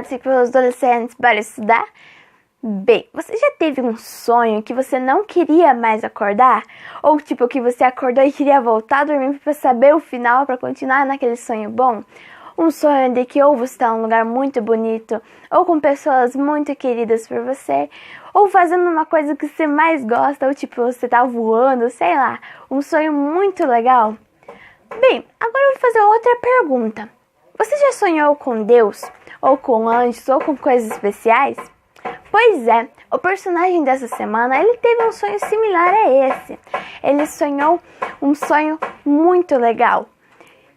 preparados pelos adolescentes para estudar? Bem, você já teve um sonho que você não queria mais acordar? Ou tipo, que você acordou e queria voltar a dormir para saber o final, para continuar naquele sonho bom? Um sonho de que ou você está num lugar muito bonito, ou com pessoas muito queridas por você, ou fazendo uma coisa que você mais gosta, ou tipo, você tá voando, sei lá. Um sonho muito legal? Bem, agora eu vou fazer outra pergunta. Você já sonhou com Deus? Ou com anjos? Ou com coisas especiais? Pois é, o personagem dessa semana, ele teve um sonho similar a esse. Ele sonhou um sonho muito legal.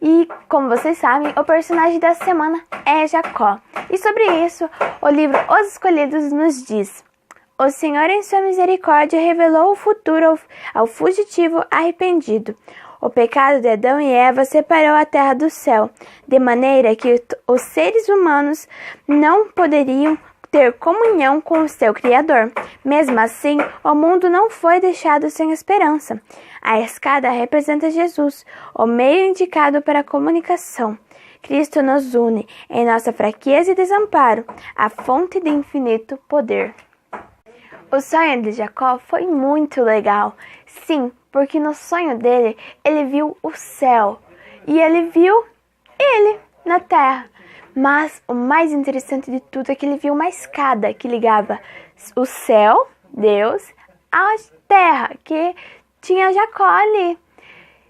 E, como vocês sabem, o personagem dessa semana é Jacó. E sobre isso, o livro Os Escolhidos nos diz: o Senhor, em sua misericórdia, revelou o futuro ao fugitivo arrependido. O pecado de Adão e Eva separou a terra do céu, de maneira que os seres humanos não poderiam ter comunhão com o seu Criador. Mesmo assim, o mundo não foi deixado sem esperança. A escada representa Jesus, o meio indicado para a comunicação. Cristo nos une em nossa fraqueza e desamparo, a fonte de infinito poder. O sonho de Jacó foi muito legal. Sim, porque no sonho dele, ele viu o céu e ele viu ele na terra. Mas o mais interessante de tudo é que ele viu uma escada que ligava o céu, Deus, à terra, que tinha Jacó ali.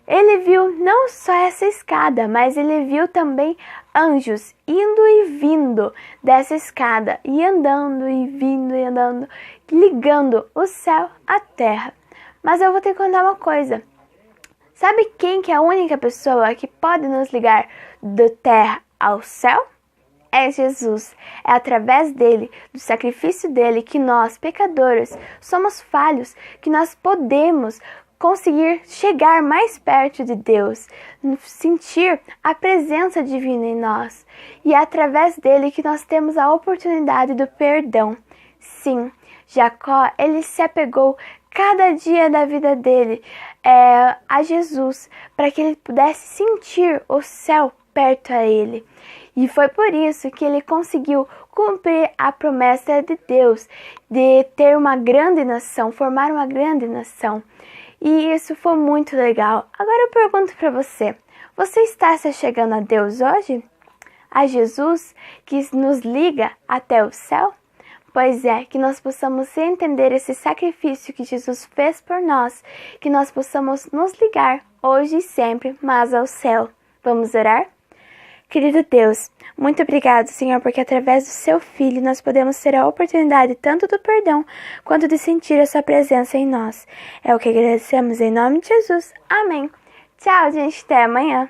Ele viu não só essa escada, mas ele viu também anjos indo e vindo dessa escada, e andando e vindo e andando, ligando o céu à terra. Mas eu vou te contar uma coisa. Sabe quem que é a única pessoa que pode nos ligar da terra ao céu? É Jesus. É através dele, do sacrifício dele, que nós, pecadores, somos falhos, que nós podemos conseguir chegar mais perto de Deus, sentir a presença divina em nós. E é através dele que nós temos a oportunidade do perdão. Sim, Jacó, ele se apegou cada dia da vida dele a Jesus, para que ele pudesse sentir o céu perto a ele. E foi por isso que ele conseguiu cumprir a promessa de Deus de ter uma grande nação, formar uma grande nação. E isso foi muito legal. Agora eu pergunto para você, você está se chegando a Deus hoje? A Jesus que nos liga até o céu? Pois é, que nós possamos entender esse sacrifício que Jesus fez por nós, que nós possamos nos ligar hoje e sempre, mas ao céu. Vamos orar? Querido Deus, muito obrigado, Senhor, porque através do seu Filho nós podemos ter a oportunidade tanto do perdão quanto de sentir a sua presença em nós. É o que agradecemos em nome de Jesus. Amém. Tchau, gente. Até amanhã.